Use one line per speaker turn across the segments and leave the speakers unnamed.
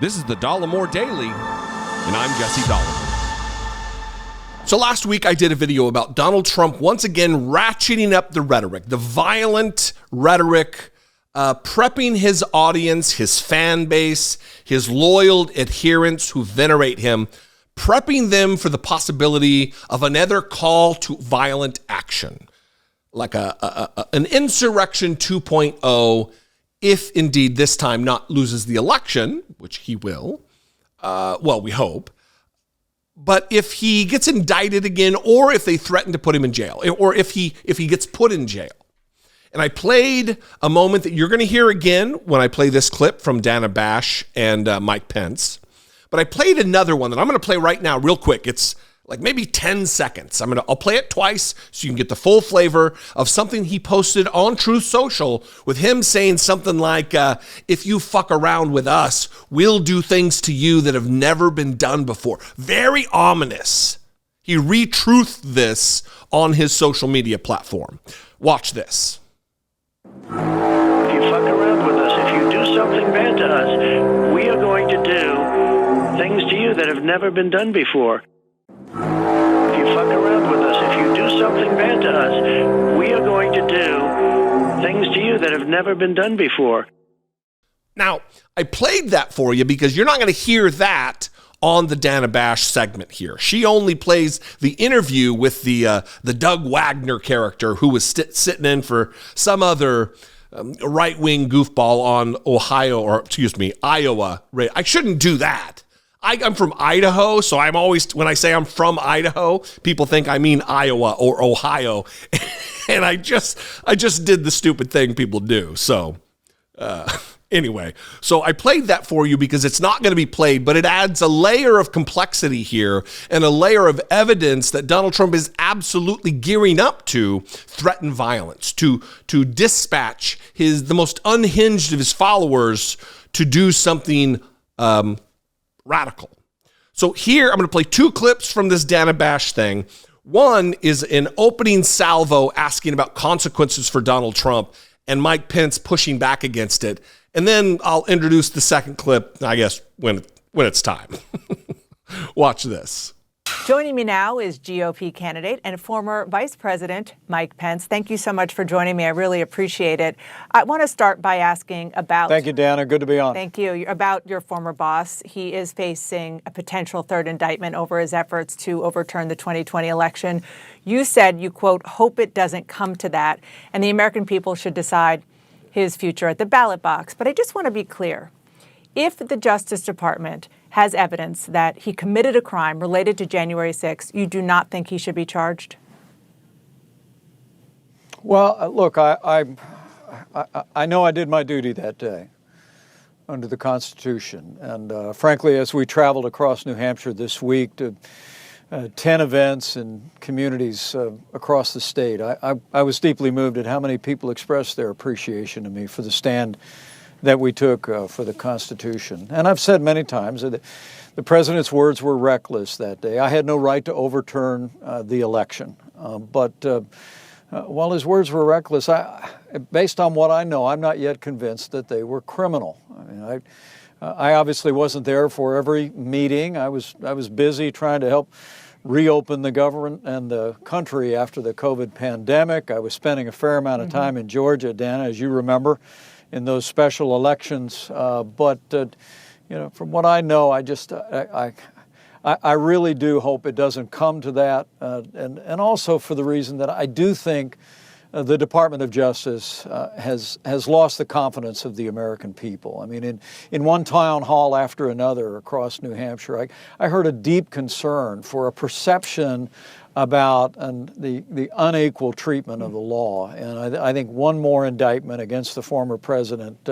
This is the Dollemore Daily, and I'm Jesse Dollemore. So last week I did a video about Donald Trump once again ratcheting up the rhetoric, the violent rhetoric, prepping his audience, his fan base, his loyal adherents who venerate him, prepping them for the possibility of another call to violent action, like an insurrection 2.0, if indeed this time not loses the election, which he will. Well, we hope. But if he gets indicted again, or if they threaten to put him in jail, or if he gets put in jail. And I played a moment that you're going to hear again when I play this clip from Dana Bash and Mike Pence. But I played another one that I'm going to play right now real quick. It's like maybe 10 seconds. I'll play it twice so you can get the full flavor of something he posted on Truth Social with him saying something like, if you fuck around with us, we'll do things to you that have never been done before. Very ominous. He retruthed this on his social media platform. Watch this.
If you fuck around with us, if you do something bad to us, we are going to do things to you that have never been done before. If you fuck around with us, if you do something bad to us, we are going to do things to you that have never been done before.
Now, I played that for you because you're not going to hear that on the Dana Bash segment here. She only plays the interview with the Doug Wagner character who was sitting in for some other right-wing goofball on Iowa. I shouldn't do that. I'm from Idaho, so I'm always, when I say I'm from Idaho, people think I mean Iowa or Ohio. And I just did the stupid thing people do. So anyway, so I played that for you because it's not going to be played, but it adds a layer of complexity here and a layer of evidence that Donald Trump is absolutely gearing up to threaten violence, to dispatch the most unhinged of his followers to do something radical. So here, I'm going to play two clips from this Dana Bash thing. One is an opening salvo asking about consequences for Donald Trump and Mike Pence pushing back against it. And then I'll introduce the second clip, I guess, when it's time. Watch this.
Joining me now is GOP candidate and former Vice President Mike Pence. Thank you so much for joining me. I really appreciate it. I want to start by asking about...
Thank you, Dana. Good to be on.
Thank you. About your former boss. He is facing a potential third indictment over his efforts to overturn the 2020 election. You said you, quote, hope it doesn't come to that, and the American people should decide his future at the ballot box. But I just want to be clear. If the Justice Department has evidence that he committed a crime related to January 6th, you do not think he should be charged?
Well, look, I know I did my duty that day under the Constitution. And frankly, as we traveled across New Hampshire this week to 10 events in communities across the state, I was deeply moved at how many people expressed their appreciation to me for the stand that we took for the Constitution. And I've said many times that the president's words were reckless that day. I had no right to overturn the election. But while his words were reckless, based on what I know, I'm not yet convinced that they were criminal. I mean, I obviously wasn't there for every meeting. I was busy trying to help reopen the government and the country after the COVID pandemic. I was spending a fair amount of time in Georgia, Dana, as you remember, in those special elections, but from what I know, I really do hope it doesn't come to that, and also for the reason that I do think the Department of Justice has lost the confidence of the American people. I mean, in one town hall after another across New Hampshire, I heard a deep concern for a perception about the unequal treatment of the law. And I think one more indictment against the former president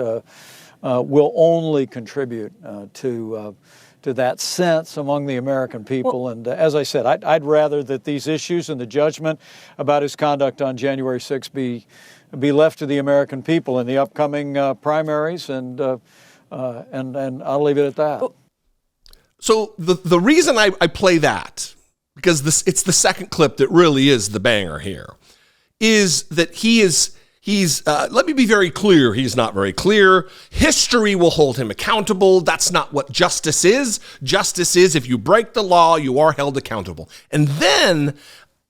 will only contribute to that sense among the American people. And as I said, I'd rather that these issues and the judgment about his conduct on January 6th be left to the American people in the upcoming primaries, and I'll leave it at that.
So the reason I play that, because it's the second clip that really is the banger here, is that he is let me be very clear. He's not very clear. History will hold him accountable. That's not what justice is. Justice is if you break the law, you are held accountable. And then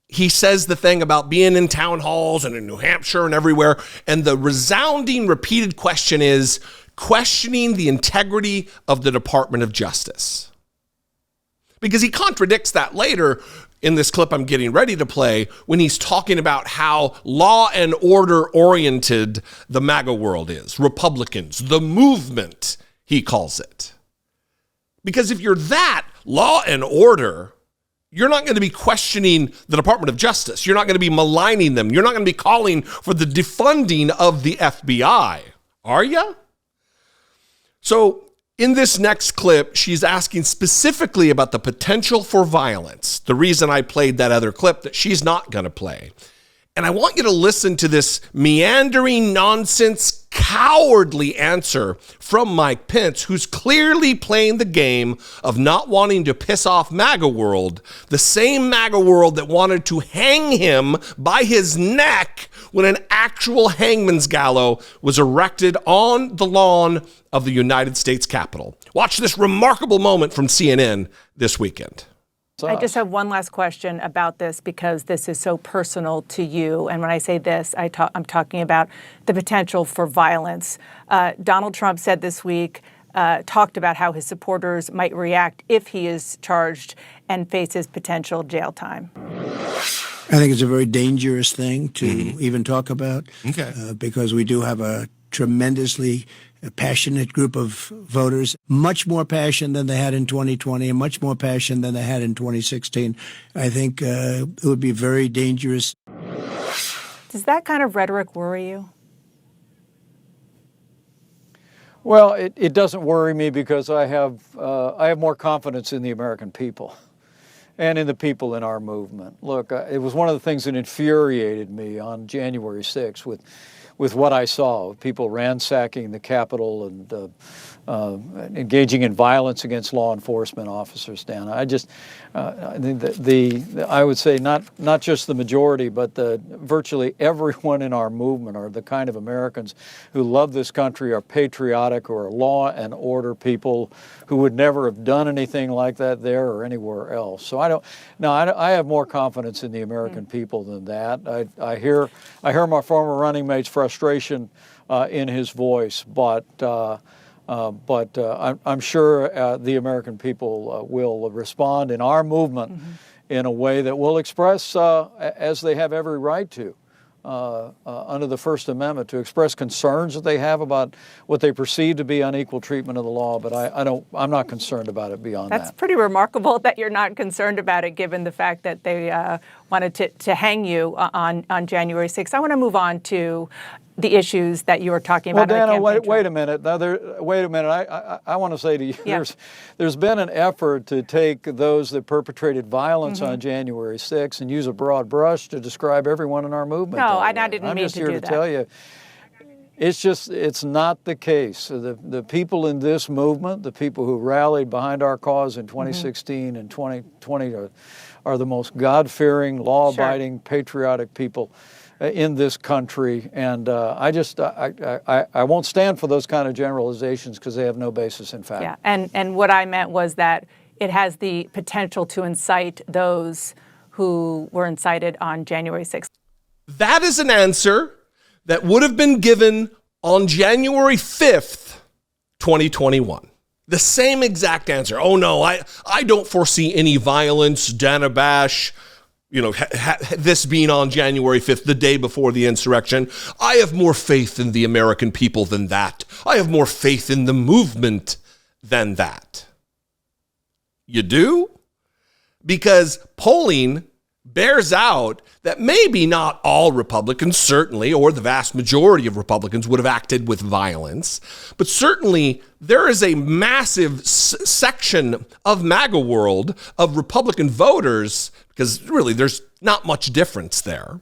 he says the thing about being in town halls and in New Hampshire and everywhere. And the resounding, repeated question is questioning the integrity of the Department of Justice. Because he contradicts that later in this clip I'm getting ready to play when he's talking about how law and order oriented the MAGA world is. Republicans, the movement, he calls it. Because if you're that law and order, you're not going to be questioning the Department of Justice. You're not going to be maligning them. You're not going to be calling for the defunding of the FBI, are you? So in this next clip, she's asking specifically about the potential for violence. The reason I played that other clip that she's not going to play. And I want you to listen to this meandering, nonsense, cowardly answer from Mike Pence, who's clearly playing the game of not wanting to piss off MAGA world, the same MAGA world that wanted to hang him by his neck when an actual hangman's gallows was erected on the lawn of the United States Capitol. Watch this remarkable moment from CNN this weekend.
I just have one last question about this because this is so personal to you. And when I say this, I'm talking about the potential for violence. Donald Trump said this week, talked about how his supporters might react if he is charged and faces potential jail time.
I think it's a very dangerous thing to even talk about because we do have a tremendously passionate group of voters, much more passion than they had in 2020 and much more passion than they had in 2016. I think it would be very dangerous.
Does that kind of rhetoric worry you?
Well, it doesn't worry me because I have more confidence in the American people and in the people in our movement. Look, it was one of the things that infuriated me on January 6th with what I saw, people ransacking the Capitol and engaging in violence against law enforcement officers. Dan, I think I would say not just the majority, but virtually everyone in our movement are the kind of Americans who love this country, are patriotic, or are law and order people who would never have done anything like that there or anywhere else. So I have more confidence in the American people than that. I hear my former running mate's frustration in his voice, but I'm sure the American people will respond in our movement in a way that will express, as they have every right to, under the First Amendment, to express concerns that they have about what they perceive to be unequal treatment of the law. But I'm not concerned about it beyond that.
That's pretty remarkable that you're not concerned about it, given the fact that they wanted to hang you on January 6th. I want to move on to the issues that you were talking about.
Well, Dana, wait a minute. Wait a minute. I want to say to you, there's been an effort to take those that perpetrated violence on January 6th and use a broad brush to describe everyone in our movement.
No, I didn't mean to do that.
I'm just here to tell you, it's not the case. The people in this movement, the people who rallied behind our cause in 2016 and 2020 are the most God-fearing, law-abiding, patriotic people in this country, and I won't stand for those kind of generalizations because they have no basis in fact.
Yeah, and what I meant was that it has the potential to incite those who were incited on January 6th.
That is an answer that would have been given on January 5th, 2021. The same exact answer. Oh no, I don't foresee any violence, Dana Bash. This being on January 5th, the day before the insurrection. I have more faith in the American people than that. I have more faith in the movement than that. You do? Because polling bears out that maybe not all Republicans, certainly, or the vast majority of Republicans would have acted with violence, but certainly there is a massive section of MAGA world of Republican voters, because really there's not much difference there.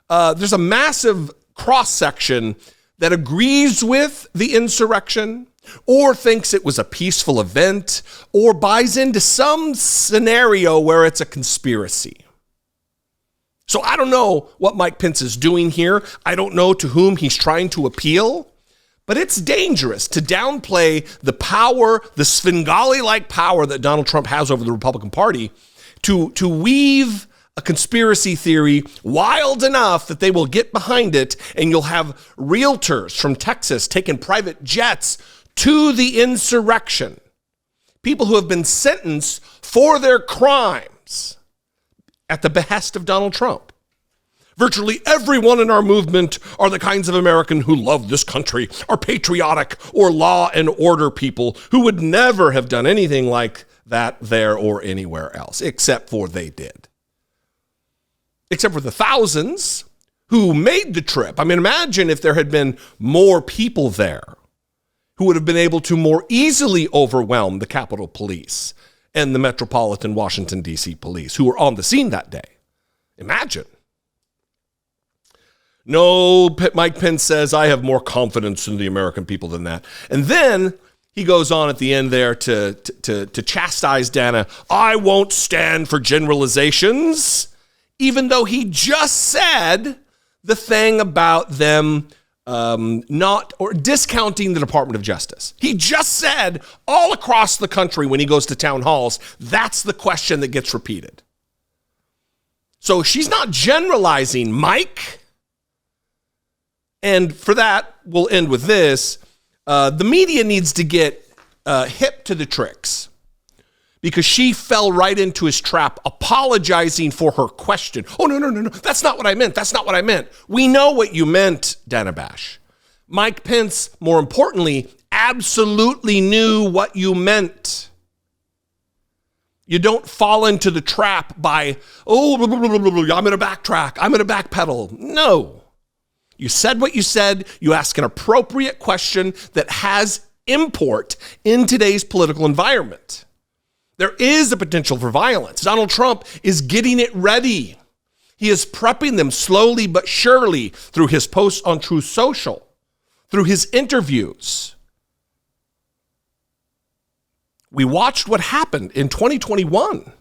There's a massive cross-section that agrees with the insurrection or thinks it was a peaceful event or buys into some scenario where it's a conspiracy. So I don't know what Mike Pence is doing here. I don't know to whom he's trying to appeal. But it's dangerous to downplay the power, the Svengali-like power that Donald Trump has over the Republican Party, to weave a conspiracy theory wild enough that they will get behind it, and you'll have realtors from Texas taking private jets to the insurrection. People who have been sentenced for their crimes at the behest of Donald Trump. Virtually everyone in our movement are the kinds of American who love this country, are patriotic or law and order people who would never have done anything like that there or anywhere else, except for they did. Except for the thousands who made the trip. I mean, imagine if there had been more people there who would have been able to more easily overwhelm the Capitol Police and the Metropolitan Washington, D.C. Police who were on the scene that day. Imagine. No, Mike Pence says, I have more confidence in the American people than that. And then he goes on at the end there to chastise Dana. I won't stand for generalizations, even though he just said the thing about them not or discounting the Department of Justice. He just said all across the country when he goes to town halls, that's the question that gets repeated. So she's not generalizing, Mike. And for that, we'll end with this. The media needs to get hip to the tricks because she fell right into his trap, apologizing for her question. Oh, no. That's not what I meant. That's not what I meant. We know what you meant, Dana Bash. Mike Pence, more importantly, absolutely knew what you meant. You don't fall into the trap by, I'm going to backtrack. I'm going to backpedal. No. You said what you said. You ask an appropriate question that has import in today's political environment. There is a potential for violence. Donald Trump is getting it ready. He is prepping them slowly but surely through his posts on Truth Social, through his interviews. We watched what happened in 2021.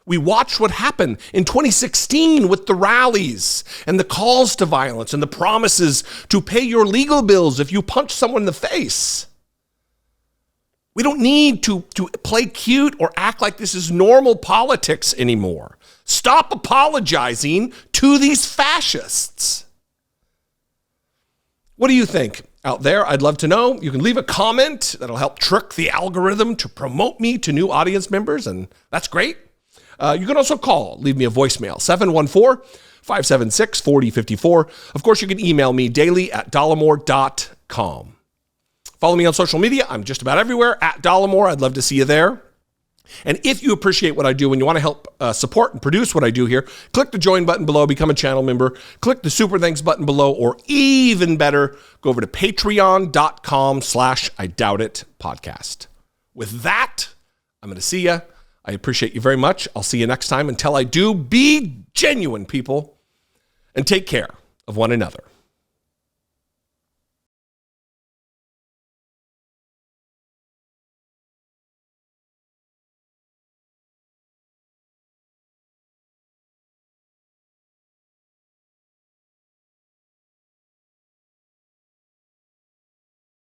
We watched what happened in 2016 with the rallies and the calls to violence and the promises to pay your legal bills if you punch someone in the face. We don't need to play cute or act like this is normal politics anymore. Stop apologizing to these fascists. What do you think out there? I'd love to know. You can leave a comment that'll help trick the algorithm to promote me to new audience members, and that's great. You can also call, leave me a voicemail, 714-576-4054. Of course, you can email me daily at dollemore.com. Follow me on social media. I'm just about everywhere at Dollemore. I'd love to see you there. And if you appreciate what I do and you want to help support and produce what I do here, click the join button below, become a channel member, click the super thanks button below, or even better, go over to patreon.com/IDoubtIt podcast. With that, I'm going to see you. I appreciate you very much. I'll see you next time. Until I do, be genuine, people, and take care of one another.